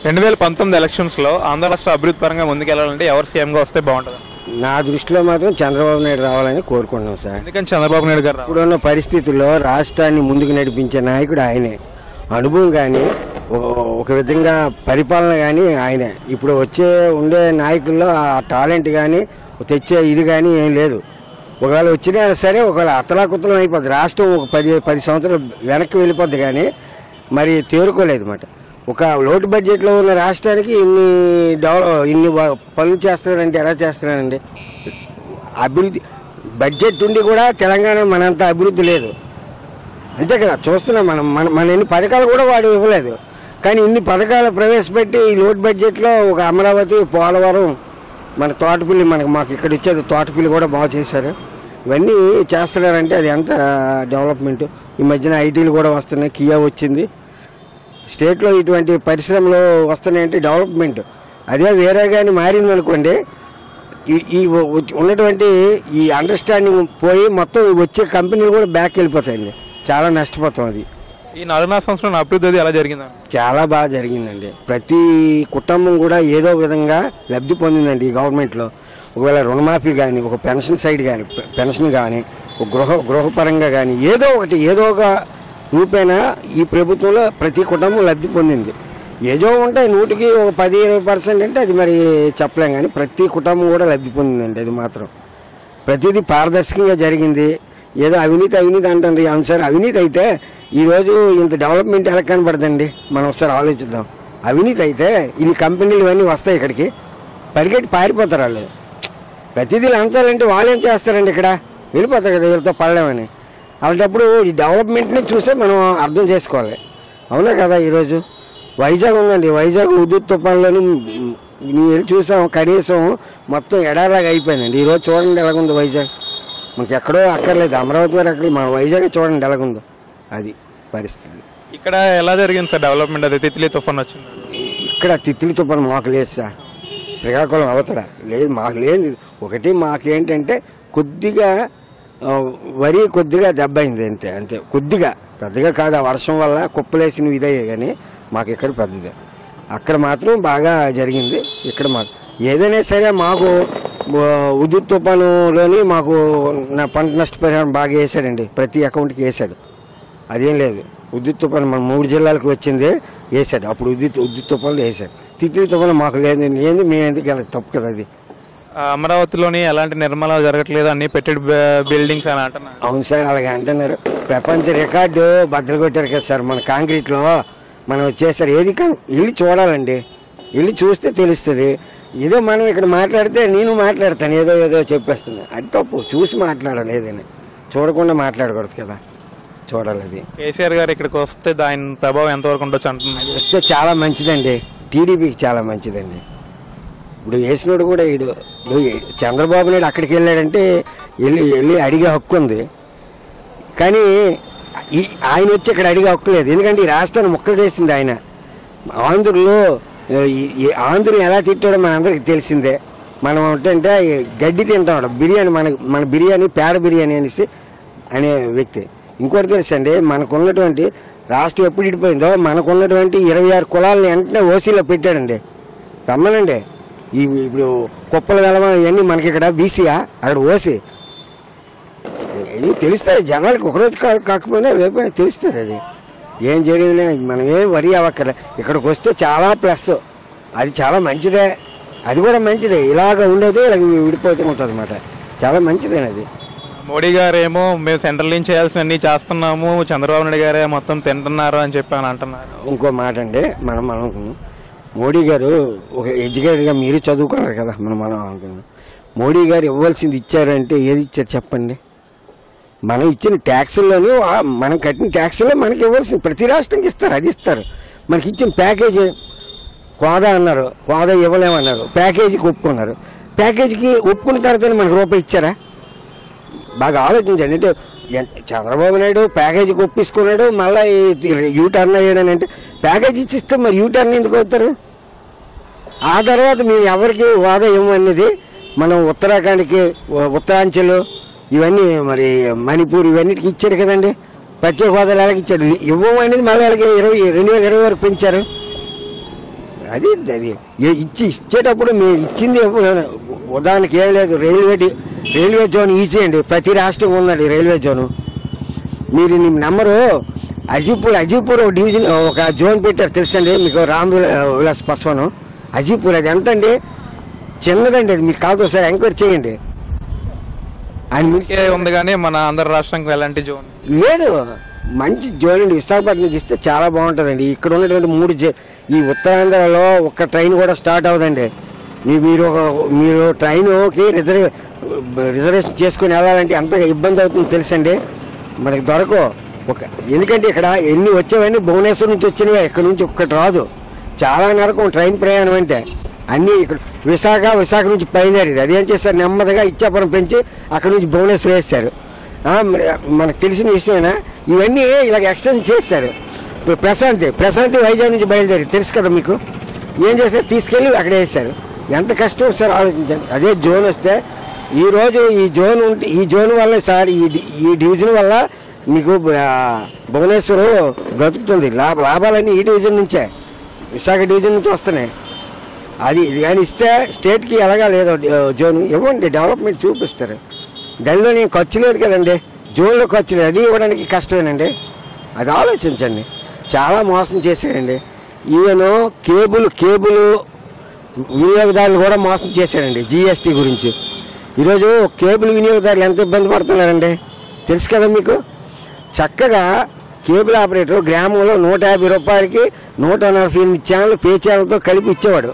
2019 ఎలక్షన్స్లో ఆంధ్ర రాష్ట్ర అభివృద్ధి పరంగా ముందుకెళ్లాలంటే ఎవరు సీఎంగా వస్తే బాగుంటుంది? నా దృష్టిలో మాత్రం చంద్రబాబు నాయుడు రావాలని కోరుకుంటున్నాం సార్. ఎందుకని చంద్రబాబు నాయుడు గారు? ఇప్పుడున్న పరిస్థితుల్లో రాష్ట్రాన్ని ముందుకు నడిపించే నాయకుడు ఆయనే. అనుభవం కానీ ఒక విధంగా పరిపాలన కానీ ఆయనే. ఇప్పుడు ఉండే నాయకుల్లో ఆ టాలెంట్ కానీ తెచ్చే ఇది కానీ ఏం లేదు. ఒకవేళ వచ్చినా సరే ఒకవేళ అతలాకుతలం అయిపోద్ది. రాష్ట్రం ఒక 10 సంవత్సరాలు వెనక్కి వెళ్ళిపోద్ది కానీ మరి తేరుకోలేదు అన్నమాట. ఒక లోటు బడ్జెట్లో ఉన్న రాష్ట్రానికి ఇన్ని పనులు చేస్తున్నారంటే ఎలా చేస్తున్నారండి? అభివృద్ధి బడ్జెట్ ఉండి కూడా తెలంగాణ మనంత అభివృద్ధి లేదు, అంతే కదా. చూస్తున్నాం మన ఎన్ని పథకాలు కూడా వాడు ఇవ్వలేదు. కానీ ఇన్ని పథకాలు ప్రవేశపెట్టి ఈ లోటు బడ్జెట్లో ఒక అమరావతి, పోలవరం, మన తోటపల్లి, మాకు ఇక్కడ ఇచ్చేది తోటపల్లి కూడా బాగా చేశారు. ఇవన్నీ చేస్తున్నారంటే అది ఎంత డెవలప్మెంట్. ఈ మధ్యన ఐటీలు కూడా వస్తున్నాయి, కియా వచ్చింది. స్టేట్లో ఇటువంటి పరిశ్రమలు వస్తున్నాయంటే డెవలప్మెంట్. అదే వేరే కానీ మారింది అనుకోండి, ఈ ఉన్నటువంటి ఈ అండర్స్టాండింగ్ పోయి మొత్తం వచ్చే కంపెనీలు కూడా బ్యాక్ వెళ్ళిపోతాయండి. చాలా నష్టపోతాం. అది ఈ 4 సంవత్సరాల అభివృద్ధి ఎలా జరిగిందండి? చాలా బాగా జరిగిందండి. ప్రతి కుటుంబం కూడా ఏదో విధంగా లబ్ధి పొందిందండి ఈ గవర్నమెంట్లో. ఒకవేళ రుణమాఫీ కానీ, ఒక పెన్షన్ సైడ్ కానీ, పెన్షన్ కానీ, ఒక గృహపరంగా కానీ ఏదో ఒక రూపేణ ఈ ప్రభుత్వంలో ప్రతి కుటుంబం లబ్ధి పొందింది. ఏదో ఉంటాయి 100కి ఒక 10-20% అంటే అది మరి చెప్పలేం, కానీ ప్రతి కుటుంబం కూడా లబ్ధి పొందిందండి. అది మాత్రం ప్రతిదీ పారదర్శకంగా జరిగింది. ఏదో అవినీతి అంటారు. అవును సార్, అవినీతి అయితే ఈరోజు ఇంత డెవలప్మెంట్ ఎలా కనబడదండి? మనం ఒకసారి ఆలోచిద్దాం. అవినీతి అయితే ఇన్ని కంపెనీలు ఇవన్నీ వస్తాయి, ఇక్కడికి పరిగెట్టి పారిపోతారు వాళ్ళు. ప్రతిదీ లంచాలంటే వాళ్ళు ఏం చేస్తారండి? ఇక్కడ వెళ్ళిపోతారు కదా, వీళ్ళతో పడలేమని. అలాంటప్పుడు ఈ డెవలప్మెంట్ని చూసే మనం అర్థం చేసుకోవాలి, అవునా కదా. ఈరోజు వైజాగ్ ఉందండి, వైజాగ్ ఉద్యుత్ తుఫాన్లోని నేను చూసాం, కనీసం మొత్తం ఎడాలాగా అయిపోయిందండి. ఈరోజు చూడండి ఎలాగుందో వైజాగ్. మనకి ఎక్కడో అక్కర్లేదు, అమరావతి వారు అక్కడ, మన వైజాగ్ చూడండి ఎలాగుందో. అది పరిస్థితి. ఇక్కడ ఎలా జరిగింది సార్ డెవలప్మెంట్? అది తిత్లీ తుఫాన్ వచ్చింది. ఇక్కడ తిత్లీ తుఫాన్ మాకు లేదు సార్. శ్రీకాకుళం అవతల లేదు, మాకు లేదు. ఒకటి మాకేంటంటే కొద్దిగా వరి కొద్దిగా దెబ్బ అయింది, అంతే కొద్దిగా, పెద్దగా కాదు. ఆ వర్షం వల్ల కుప్పలేసినవి ఇదయ్యాయి, కానీ మాకు ఇక్కడ పెద్దదే. అక్కడ మాత్రం బాగా జరిగింది. ఇక్కడ మాకు ఏదైనా సరే మాకు ఉద్యుత్ తుఫానులోని మాకు పంట నష్టపరిహారం బాగా వేసాడండి, ప్రతి అకౌంట్కి వేసాడు. అదేం లేదు, ఉద్యుత్ తుఫాను మన 3 జిల్లాలకు వచ్చింది వేసాడు. అప్పుడు ఉద్యుత్ తుఫాన్లు వేసాడు. తిత్లీ తుఫాను మాకు లేదు, మేము ఎందుకు వెళ్ళదు, తప్పు కదా అది. అమరావతిలోని ఎలాంటి నిర్మాణాలు జరగట్లేదు, అన్ని పెట్టెడ్ బిల్డింగ్స్ అని అంటున్నారు. అవును సార్, అలాగే అంటున్నారు. ప్రపంచ రికార్డు బద్దలు కొట్టారు కదా సార్ మన కాంక్రీట్లో. మనం చేశారు ఏది కానీ వెళ్ళి చూడాలండి, వెళ్ళి చూస్తే తెలుస్తుంది. ఏదో మనం ఇక్కడ మాట్లాడితే నేను మాట్లాడతాను, ఏదో చెప్పేస్తుంది. అది తప్పు. చూసి మాట్లాడాలి, ఏదైనా చూడకుండా మాట్లాడకూడదు కదా, చూడాలి. అది కేసీఆర్ గారు ఇక్కడికి వస్తే దాని ప్రభావం ఎంతవరకు ఉండొచ్చు అంటున్నారు? వస్తే చాలా మంచిదండి, టీడీపీకి చాలా మంచిదండి. ఇప్పుడు వేసినోడు కూడా చంద్రబాబు నాయుడు అక్కడికి వెళ్ళాడంటే వెళ్ళి అడిగే హక్కు ఉంది, కానీ ఆయన వచ్చి ఇక్కడ అడిగే హక్కు లేదు. ఎందుకంటే ఈ రాష్ట్రాన్ని ముక్కలు చేసింది ఆయన. ఆంధ్రుని ఎలా తిట్టాడో మనందరికి తెలిసిందే. మనం ఏంటంటే గడ్డి తింటాం, బిర్యానీ, మన బిర్యానీ పేడ బిర్యానీ అనే వ్యక్తి. ఇంకోటి తెలుసండి, మనకున్నటువంటి రాష్ట్రం ఎప్పుడు ఇడిపోయిందో మనకున్నటువంటి 26 కులాలను వెంటనే ఓసీలో పెట్టాడండి. రమ్మనండి. ఇప్పుడు కుప్పల వెలమ ఇవన్నీ మనకి ఇక్కడ బీసీయా, అక్కడ ఓసీ. తెలుస్తుంది జనాలకి, ఒకరోజు కాకపోయినా రేపైనా తెలుస్తుంది. అది ఏం జరిగింది మనం ఏం వరి అవ్వక్కర్లే. ఇక్కడికి వస్తే చాలా ప్లస్, అది చాలా మంచిదే. అది కూడా మంచిదే, ఇలాగ ఉండేది ఇలాగ విడిపోతూ ఉంటుంది అన్నమాట. చాలా మంచిదేనది. మోడీ గారేమో మేము సెంట్రల్ నుంచి చేయాల్సినవన్నీ చేస్తున్నాము, చంద్రబాబు నాయుడు గారే మొత్తం తింటున్నారు అని చెప్పి అని అంటున్నారు. ఇంకో మాట అండి, మనం మోడీ గారు ఒక ఎడ్యుకేటెడ్గా మీరు చదువుకున్నారు కదా, మనం అనుకున్నాం. మోడీ గారు ఇవ్వాల్సింది ఇచ్చారంటే ఏది ఇచ్చారు చెప్పండి? మనం ఇచ్చిన ట్యాక్సుల్లోని, మనం కట్టిన ట్యాక్సుల్లో మనకి ఇవ్వాల్సింది ప్రతి రాష్ట్రానికి ఇస్తారు, అది ఇస్తారు. మనకి ఇచ్చిన ప్యాకేజీ హోదా అన్నారు, హోదా ఇవ్వలేమన్నారు, ప్యాకేజీకి ఒప్పుకున్నారు. ప్యాకేజీకి ఒప్పుకున్న తర్వాతనే మనకు రూపాయి ఇచ్చారా? బాగా ఆలోచించండి. అంటే చంద్రబాబు నాయుడు ప్యాకేజీకి ఒప్పించుకున్నాడు, మళ్ళీ యూటర్న్ అయ్యాడని అంటే ప్యాకేజీ ఇచ్చిస్తే మరి యూటర్న్ ఎందుకు అవుతారు? ఆ తర్వాత మేము ఎవరికి హోదా ఇవ్వమనేది మనం ఉత్తరాఖండ్కి, ఉత్తరాంచల్, ఇవన్నీ మరి మణిపూర్ ఇవన్నిటికి ఇచ్చాడు కదండి. ప్రత్యేక హోదాలు ఎలాగ ఇచ్చాడు? ఇవ్వమనేది మళ్ళీ 2020 వరకు పెంచారు. అది అది ఇచ్చేటప్పుడు మేము ఇచ్చింది ఉదాహరణకి ఏం లేదు. రైల్వే జోన్ ఈజీ అండి, ప్రతి రాష్ట్రం ఉందండి రైల్వే జోను. మీరు నెంబరు అజీపూర్ డివిజన్ ఒక జోన్ పెట్టారు తెలుసండి మీకు, రామ్ విలాస్ పాస్వాన్ అజీపూర్. అది ఎంత అండి, చిన్నదండి అది. మీకు కాదు ఒకసారి ఎంక్వైరీ చేయండి. ఆయన ఉంది కానీ మన ఆంధ్ర రాష్ట్రానికి ఎలాంటి జోన్ లేదు. మంచి జోన్ అండి, విశాఖపట్నంకి ఇస్తే చాలా బాగుంటుందండి. ఇక్కడ ఉన్నటువంటి ఈ ఉత్తరాంధ్రలో ఒక్క ట్రైన్ కూడా స్టార్ట్ అవ్వదండి. మీరు ట్రైన్కి రిజర్వేషన్ చేసుకుని వెళ్ళాలంటే ఎంత ఇబ్బంది అవుతుందో తెలుసండి. మనకి దొరకవు ఎందుకంటే ఇక్కడ ఎన్ని వచ్చేవన్నీ భువనేశ్వర్ నుంచి వచ్చినవే, ఇక్కడ నుంచి ఒక్కటి రాదు. చాలా నరకం ట్రైన్ ప్రయాణం అంటే. అన్నీ ఇక్కడ విశాఖ నుంచి బయలుదేరేది. అది ఏం చేస్తారు, నెమ్మదిగా ఇచ్చాపురం పెంచి అక్కడ నుంచి భువనేశ్వర్ వేస్తారు. మనకు తెలిసిన విషయమేనా, ఇవన్నీ ఇలా ఎక్స్టెండ్ చేస్తారు. ఇప్పుడు ప్రశాంతి వైజాగ్ నుంచి బయలుదేరి తెలుసు కదా మీకు, ఏం చేస్తారు, తీసుకెళ్ళి అక్కడ వేస్తారు. ఎంత కష్టం సార్ ఆలోచించండి. అదే జోన్ వస్తే ఈరోజు ఈ జోన్ వల్ల సార్ ఈ డివిజన్ వల్ల మీకు భువనేశ్వరం బ్రతుకుతుంది. లాభాలన్నీ ఈ డివిజన్ నుంచే, విశాఖ డివిజన్ నుంచి వస్తున్నాయి. ఇది కానీ ఇస్తే స్టేట్కి ఎలాగా లేదో జోన్ ఇవ్వండి, డెవలప్మెంట్ చూపిస్తారు. దానిలో నేను ఖర్చు లేదు కదండి, జోన్లో ఖర్చు లేదు, అది ఇవ్వడానికి కష్టమేనండి. అది ఆలోచించండి. చాలా మోసం చేశాడండి. ఈవెన్ కేబుల్ వినియోగదారులు కూడా మోసం చేశాడండి జిఎస్టీ గురించి. ఈరోజు కేబుల్ వినియోగదారులు ఎంత ఇబ్బంది పడుతున్నారండి తెలుసు కదా మీకు. చక్కగా కేబుల్ ఆపరేటర్ గ్రామంలో 150 రూపాయలకి 148 ఛానల్ పే ఛానల్తో కలిపి ఇచ్చేవాడు.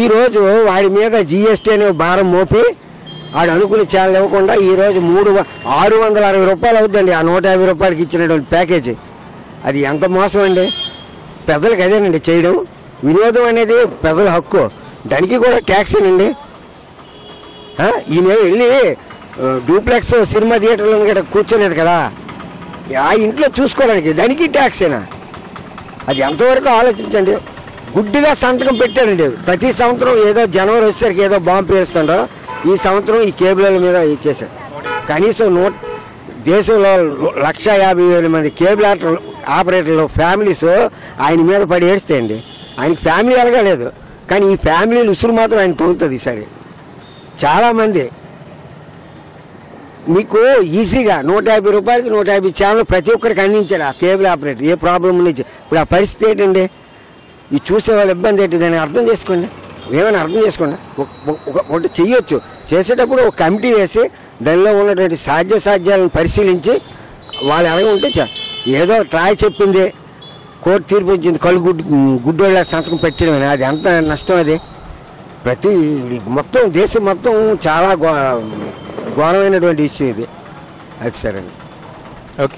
ఈరోజు వాడి మీద జిఎస్టీ అనే భారం మోపి వాడు అనుకునే ఛానల్ ఇవ్వకుండా ఈరోజు 660 రూపాయలు అవుతుందండి ఆ 150 రూపాయలకి ఇచ్చినటువంటి ప్యాకేజీ. అది ఎంత మోసం అండి. ప్రజలకు అదేనండి చేయడం. వినోదం అనేది ప్రజల హక్కు, దానికి కూడా ట్యాక్స్ ఏనండి. ఈయన వెళ్ళి డూప్లెక్స్ సినిమా థియేటర్లో కూడా కూర్చోలేదు కదా, ఆ ఇంట్లో చూసుకోవడానికి, దానికి ట్యాక్సేనా? అది ఎంతవరకు ఆలోచించండి. గుడ్డిగా సంతకం పెట్టారండి. ప్రతి సంవత్సరం ఏదో జనవరి వచ్చేసరికి ఏదో బాంబు పేరుస్తుండో, ఈ సంవత్సరం ఈ కేబుల్ మీద ఇచ్చేసారు. కనీసం దేశంలో 150,000 మంది కేబుల్ ఆపరేటర్లు ఫ్యామిలీస్ ఆయన మీద పడి ఏడుస్తాయండి. ఆయనకి ఫ్యామిలీ అలాగా లేదు, కానీ ఈ ఫ్యామిలీలు ఉసురు మాత్రం ఆయన తొలుతుంది ఈసారి. చాలామంది మీకు ఈజీగా 150 రూపాయలకి 150 ఛానల్ ప్రతి ఒక్కరికి అందించాడు ఆ కేబుల్ ఆపరేటర్. ఏ ప్రాబ్లం నుంచి ఇప్పుడు ఆ పరిస్థితి ఏంటండి, ఇది చూసే వాళ్ళ ఇబ్బంది ఏంటి, దాన్ని అర్థం చేసుకోండి. ఏమైనా అర్థం చేసుకోండి. ఒకటి చెయ్యొచ్చు, చేసేటప్పుడు ఒక కమిటీ వేసి దానిలో ఉన్నటువంటి సాధ్యాలను పరిశీలించి వాళ్ళు ఎలాగ ఉంటే ఏదో ట్రాయ్ చెప్పింది, కోర్టు తీర్పు ఇచ్చింది, కళ్ళు గుడ్డోళ్ళ సంతకం పెట్టడం, అది ఎంత నష్టం. అది మొత్తం దేశం మొత్తం చాలా ఘోరమైనటువంటి ఇష్యూ ఇది. అది సరే అండి. ఓకే.